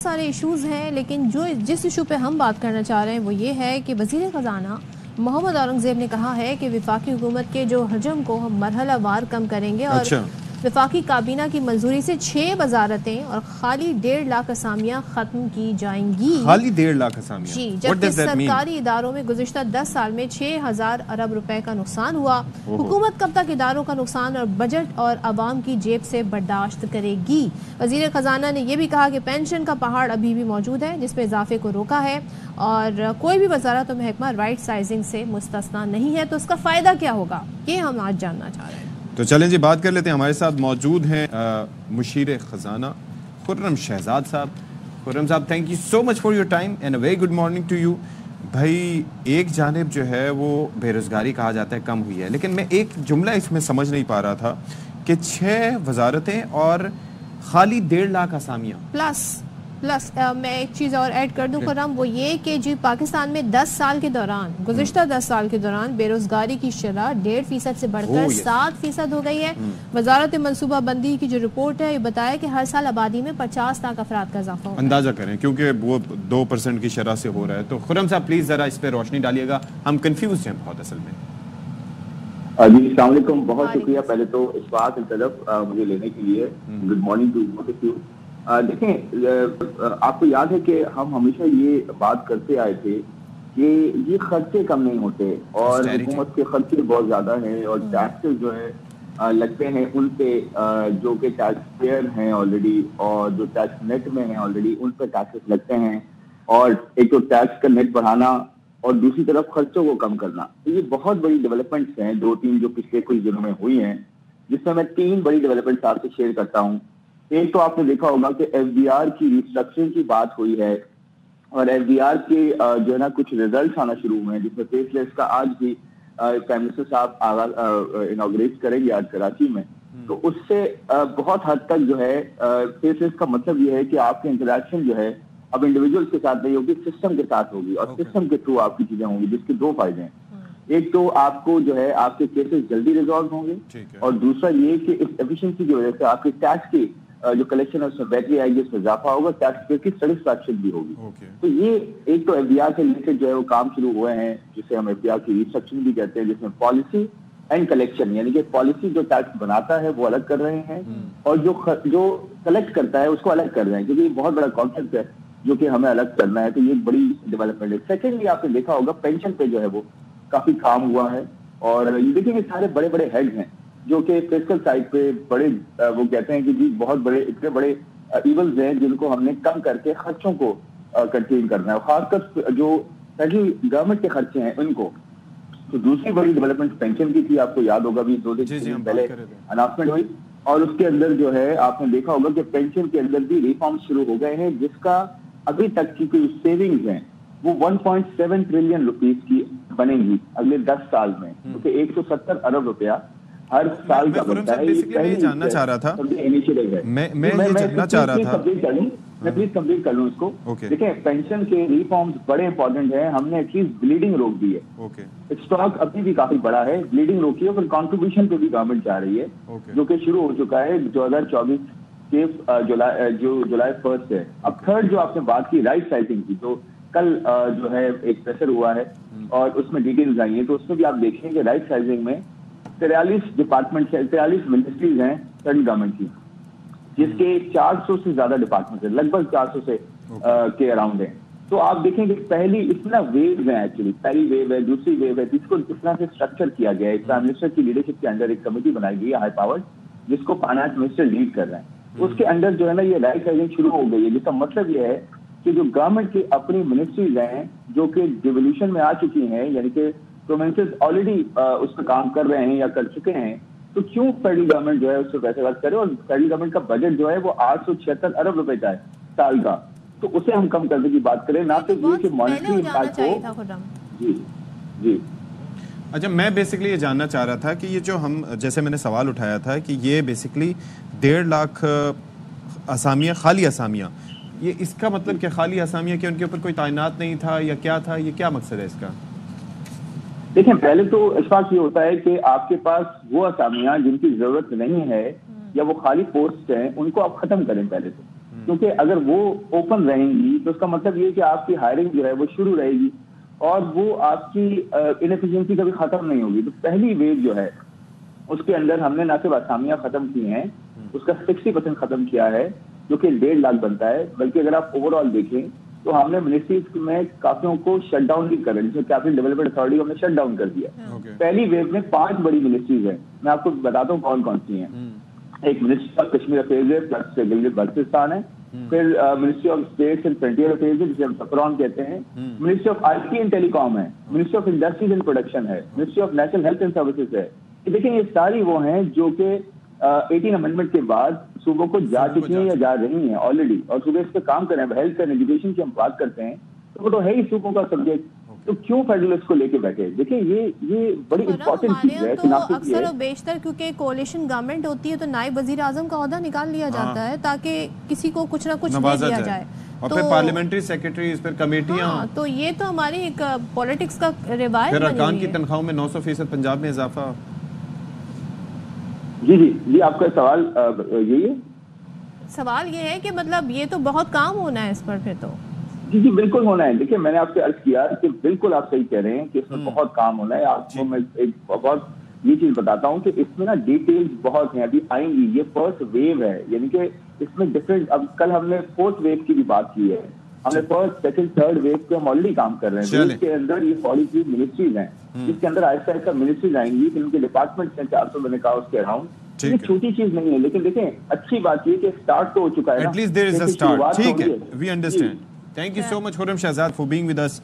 सारे इश्यूज़ हैं, लेकिन जिस इशू पे हम बात करना चाह रहे हैं वो ये है कि वज़ीर ख़जाना मोहम्मद औरंगज़ेब ने कहा है कि वफाकी हुकूमत के जो हजम को हम मरहलावार कम करेंगे और वफाकी काबीना की मंजूरी से 6 वजारतें और खाली 1.5 लाख असामियाँ खत्म की जाएंगी। खाली 1.5 लाख असामियाँ जी, जबकि सरकारी इदारों में गुज़िश्ता 10 साल में 6,000 अरब रुपए का नुकसान हुआ। हुकूमत कब तक इदारों का नुकसान और बजट और आवाम की जेब से बर्दाश्त करेगी। वज़ीर ख़जाना ने यह भी कहा कि पेंशन का पहाड़ अभी भी मौजूद है, जिसमें इजाफे को रोका है और कोई भी वजारत और महकमा राइट साइजिंग से मुस्तस्ना नहीं है। तो उसका फ़ायदा क्या होगा, ये हम आज जानना चाह रहे हैं। तो चलें जी, बात कर लेते हैं। हमारे साथ मौजूद हैं मुशीर ख़जाना खुर्रम शहजाद साहब। खुर्रम साहब, thank you so much for your time and a very good morning to you. भाई, एक जानिब जो है वो बेरोज़गारी कहा जाता है कम हुई है, लेकिन मैं एक जुमला इसमें समझ नहीं पा रहा था कि 6 वजारतें और खाली 1.5 लाख असामियाँ प्लस मैं एक चीज़ और ऐड कर दूं खुर्रम, वो ये कि जी पाकिस्तान में 10 साल के दौरान, गुज़िश्ता 10 साल के दौरान बेरोजगारी की शरह 1.5% से बढ़कर 7% हो गई है। वजारत मनसूबा बंदी की जो रिपोर्ट है ये बताया कि हर साल आबादी में 50 लाख अफराद का इजाफा होगा। अंदाजा करें, क्योंकि वो 2% की शरह से हो रहा है। तो खुर्रम साहब प्लीज जरा इस पर रोशनी डालिएगा, हम कंफ्यूज हैं बहुत असल में। जी, अस्सलाम वालेकुम, बहुत शुक्रिया पहले तो इस बात की तरफ मुझे लेने के लिए। Good morning to both of you. देखें, आपको याद है कि हम हमेशा ये बात करते आए थे कि ये खर्चे कम नहीं होते और हुकूमत के खर्चे बहुत ज्यादा हैं और टैक्सेस जो है लगते हैं उन पे जो कि टैक्स पेयर हैं ऑलरेडी और जो टैक्स नेट में हैं ऑलरेडी उन पे टैक्सेस लगते हैं। और एक तो टैक्स का नेट बढ़ाना और दूसरी तरफ खर्चों को कम करना। तो ये बहुत बड़ी डेवलपमेंट्स हैं, 2-3 जो पिछले कुछ दिनों में हुई हैं, जिसमें मैं 3 बड़ी डेवलपमेंट्स आपसे शेयर करता हूँ। एक तो आपने देखा होगा कि एफबीआर की रिस्ट्रक्चरिंग की बात हुई है और एफबीआर के जो है ना कुछ रिजल्ट आना शुरू हुए हैं, जिसमें फेसलेस का आज भी प्राइम मिनिस्टर साहब इनॉग्रेट करेंगे आज कराची में। तो उससे बहुत हद तक जो है फेसलेस का मतलब ये है कि आपकी इंटरेक्शन जो है अब इंडिविजुअल्स के साथ नहीं होगी, सिस्टम के साथ होगी और सिस्टम के थ्रू आपकी चीजें होंगी, जिसके 2 फायदे हैं। एक तो आपको जो है आपके केसेस जल्दी रिजॉल्व होंगे और दूसरा ये कि इस एफिशिएंसी की वजह से आपके टैक्स की जो कलेक्शन है उसमें बेहतरी आएगी, उसमें इजाफा होगा, टैक्स पेयर की सेटिस्फैक्शन भी होगी। तो ये एक तो एफबीआर से रिलेटेड जो है वो काम शुरू हुए हैं, जिसे हम एफबीआर की रिस्ट्रक्चरिंग भी कहते हैं, जिसमें पॉलिसी एंड कलेक्शन, यानी कि पॉलिसी जो टैक्स बनाता है वो अलग कर रहे हैं और जो कलेक्ट करता है उसको अलग कर रहे हैं, क्योंकि ये बहुत बड़ा कॉन्सेप्ट है जो कि हमें अलग करना है। तो ये बड़ी डेवलपमेंट है। सेकेंडली आपने देखा होगा पेंशन पे जो है वो काफी काम हुआ है और देखिए सारे बड़े बड़े हेड हैं जो कि फिस्कल साइड पे बड़े वो कहते हैं कि जी बहुत बड़े इतने बड़े इवल्स हैं जिनको हमने कम करके खर्चों को कंटेन करना है, खासकर जो फेडरल गवर्नमेंट के खर्चे हैं उनको। तो दूसरी बड़ी डेवलपमेंट पेंशन की थी, आपको याद होगा भी 2 दिन पहले अनाउंसमेंट हुई और उसके अंदर जो है आपने देखा होगा कि पेंशन के अंदर भी रिफॉर्म शुरू हो गए हैं, जिसका अभी तक की कोई सेविंग्स हैं वो 1.7 ट्रिलियन रुपीस की बनेगी अगले 10 साल में, क्योंकि 170 अरब रुपया हर साल का बनता है। मैं जानना चाह रहा था, इनिशिएटिव है। मैं जानना चाह रहा था, मैं प्लीज कंप्लीट कर लूं इसको। देखिए पेंशन के रिफॉर्म्स बड़े इंपॉर्टेंट हैं, हमने एटलीस्ट ब्लीडिंग रोक दी है। स्टॉक अभी भी काफी बड़ा है, ब्लीडिंग रोकी है, फिर कॉन्ट्रीब्यूशन पे भी गवर्नमेंट जा रही है, जो कि शुरू हो चुका है 2024 के जुलाई 1 से। अब थर्ड जो आपने बात की राइट साइजिंग की, तो कल जो है एक प्रेशर हुआ है और उसमें डिटेल्स आई है, तो उसमें भी आप देखेंगे कि राइट साइजिंग में 43 डिपार्टमेंट 43 मिनिस्ट्रीज हैं सेंट्रल गवर्नमेंट की, जिसके 400 से ज्यादा डिपार्टमेंट है, लगभग 400 से के अराउंड है। तो आप देखेंगे पहली इतना वेव है, एक्चुअली पहली वेव है, दूसरी वेव है, जिसको किस तरह से स्ट्रक्चर किया गया है। प्राइम मिनिस्टर की लीडरशिप के अंदर एक कमेटी बनाई गई है हाई पावर्ड, जिसको फाइनेंस मिनिस्टर लीड कर रहे हैं। उसके अंदर जो है ना ये राइट साइजिंग शुरू हो गई है, जिसका मतलब ये है कि जो गवर्नमेंट की अपनी मिनिस्ट्रीज हैं जो कि डिवोल्यूशन में आ चुकी हैं, यानी कि प्रोविंसेस ऑलरेडी उस पर काम कर रहे हैं या कर चुके हैं, तो क्यों फेडरल गवर्नमेंट जो है उससे पैसे खर्च करे। और फेडरल गवर्नमेंट का बजट जो है वो 876 अरब रुपए का है साल का, तो उसे हम कम करने की बात करें, ना तो ये कि मॉनेटरी इम्पैक्ट हो। जी अच्छा, मैं बेसिकली ये जानना चाह रहा था कि ये जो हम जैसे मैंने सवाल उठाया था कि ये बेसिकली 1.5 लाख असामियाँ, खाली असामियाँ, ये इसका मतलब क्या खाली असामियाँ कि उनके ऊपर कोई तैनात नहीं था या क्या था, ये क्या मकसद है इसका? देखिए पहले तो इशफाक ये होता है कि आपके पास वो असामियाँ जिनकी जरूरत नहीं है या वो खाली पोस्ट हैं उनको आप खत्म करें पहले तो। क्योंकि अगर वो ओपन रहेंगी तो उसका मतलब ये कि आपकी हायरिंग जो है वो शुरू रहेगी और वो आपकी इनएफिशिएंसी कभी खत्म नहीं होगी। तो पहली वेव जो है उसके अंदर हमने ना सिर्फ असामियां खत्म की हैं, उसका 60% खत्म किया है, जो कि 1.5 लाख बनता है। बल्कि अगर आप ओवरऑल देखें तो हमने मिनिस्ट्रीज में काफियों को शट डाउन भी कर रहे हैं, जैसे कैपिटल डेवलपमेंट अथॉरिटी को हमने शट डाउन कर दिया। पहली वेव में 5 बड़ी मिनिस्ट्रीज है, मैं आपको बताता हूँ कौन कौन सी हैं। एक मिनिस्ट्री ऑफ कश्मीर अफेयर्स है, प्लस गिलगित बल्तिस्तान है, फिर ministry of states and frontier affairs है जिसे हम सफरॉन कहते हैं, ministry of IT and telecom है, ministry of industries and production है, ministry of national health and services है। देखें ये सारी वो हैं जो कि 18 अमेंडमेंट के बाद सूबों को जा चुकी हैं या जा रही हैं ऑलरेडी, और सूबे इस पर काम कर रहे हैं। हेल्थ एंड एजुकेशन की हम बात करते हैं तो है ही सूबों का सब्जेक्ट, तो क्यों फेडरल इसको लेके बैठे? देखिए ये बड़ी इंपॉर्टेंट चीज है। तो अक्सर और बेशतर क्योंकि कोalition गवर्नमेंट होती है तो नायब वजीर आजम का ओहदा निकाल लिया जाता है ताकि किसी को कुछ ना कुछ दे दिया जाए, और फिर पार्लियामेंट्री सेक्रेटरीज, फिर कमेटियां। तो ये तो हमारी एक पॉलिटिक्स का रिवायत फिर अरकान की तनख्वाहों में 900% पंजाब में इजाफा। जी आपका सवाल यही है? सवाल ये है कि मतलब ये तो बहुत काम होना है इस पर फिर तो। जी बिल्कुल होना है। देखिए मैंने आपसे अर्ज किया कि बिल्कुल आप सही कह रहे हैं कि इसमें बहुत काम होना है। आपको मैं एक बहुत ये चीज बताता हूँ कि इसमें ना डिटेल्स बहुत हैं, अभी आएंगी। ये फर्स्ट वेव है, यानी कि इसमें डिफरेंट, अब कल हमने 4th वेव की भी बात की है, हमने 1st, 2nd, 3rd वेव पे हम ऑलरेडी काम कर रहे हैं। इसके अंदर ये 43 मिनिस्ट्रीज हैं, जिसके अंदर आहिस्ता आहिस्ता मिनिस्ट्रीज आएंगी, फिर उनके डिपार्टमेंट हैं 400 मैंने कहा उसके अराउंड। ये छोटी चीज नहीं है, लेकिन देखें अच्छी बात ये कि स्टार्ट तो हो चुका है। At least there is a start. ठीक है, we understand. Thank you so much, Khurram Shahzad, for being with us.